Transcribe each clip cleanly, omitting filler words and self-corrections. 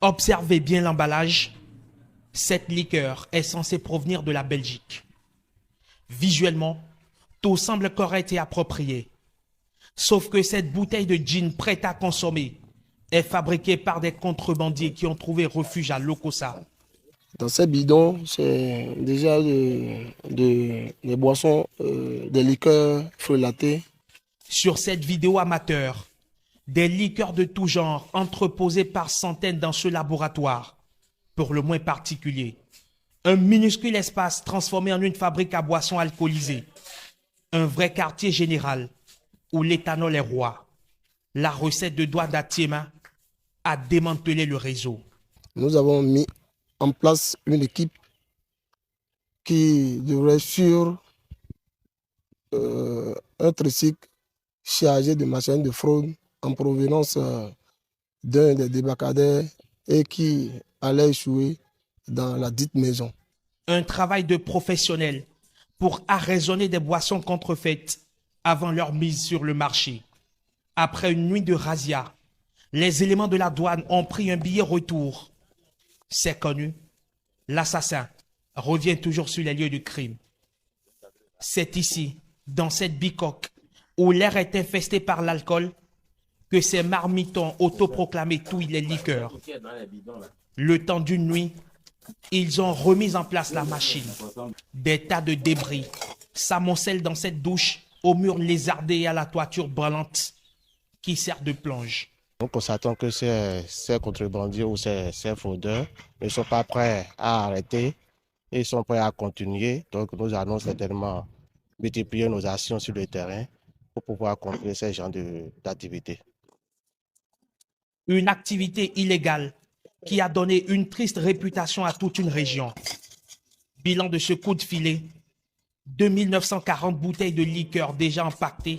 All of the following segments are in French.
Observez bien l'emballage. Cette liqueur est censée provenir de la Belgique. Visuellement, tout semble correct et approprié. Sauf que cette bouteille de gin prête à consommer est fabriquée par des contrebandiers qui ont trouvé refuge à Lokossa. Dans ces bidons, c'est déjà des boissons, des liqueurs frelatées. Sur cette vidéo amateur, des liqueurs de tout genre entreposées par centaines dans ce laboratoire, pour le moins particulier. Un minuscule espace transformé en une fabrique à boissons alcoolisées. Un vrai quartier général où l'éthanol est roi. La recette de Douane d'Atiema a démantelé le réseau. Nous avons mis en place une équipe qui devrait sur un tricycle chargé de machines de fraude en provenance d'un des débarcadères et qui allait échouer dans la dite maison. Un travail de professionnel pour arraisonner des boissons contrefaites avant leur mise sur le marché. Après une nuit de razzia, les éléments de la douane ont pris un billet retour. C'est connu, l'assassin revient toujours sur les lieux du crime. C'est ici, dans cette bicoque, où l'air est infesté par l'alcool, que ces marmitons autoproclamés touillent les liqueurs. Le temps d'une nuit, ils ont remis en place la machine. Des tas de débris s'amoncellent dans cette douche aux murs lézardés et à la toiture brûlante qui sert de plonge. Nous constatons que ces contrebandiers ou ces fraudeurs ne sont pas prêts à arrêter et sont prêts à continuer. Donc nous allons certainement multiplier nos actions sur le terrain pour pouvoir contrer ces genres d'activités. Une activité illégale qui a donné une triste réputation à toute une région. Bilan de ce coup de filet, 2940 bouteilles de liqueur déjà empaquetées,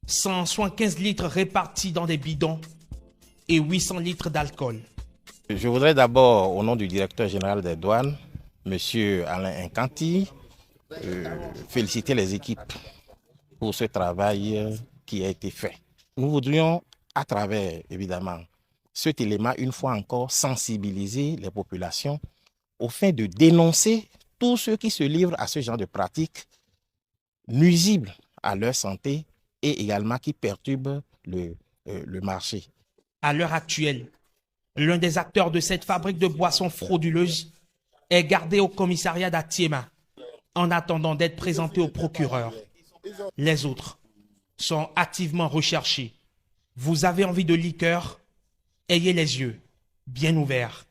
175 litres répartis dans des bidons et 800 litres d'alcool. Je voudrais d'abord, au nom du directeur général des douanes, M. Alain Incanti, féliciter les équipes pour ce travail qui a été fait. Nous voudrions, à travers, évidemment, cet élément, une fois encore, sensibiliser les populations au fait de dénoncer tous ceux qui se livrent à ce genre de pratiques nuisibles à leur santé et également qui perturbent le marché. À l'heure actuelle, l'un des acteurs de cette fabrique de boissons frauduleuses est gardé au commissariat d'Atiema en attendant d'être présenté au procureur. Les autres sont activement recherchés. Vous avez envie de liqueur? Ayez les yeux bien ouverts.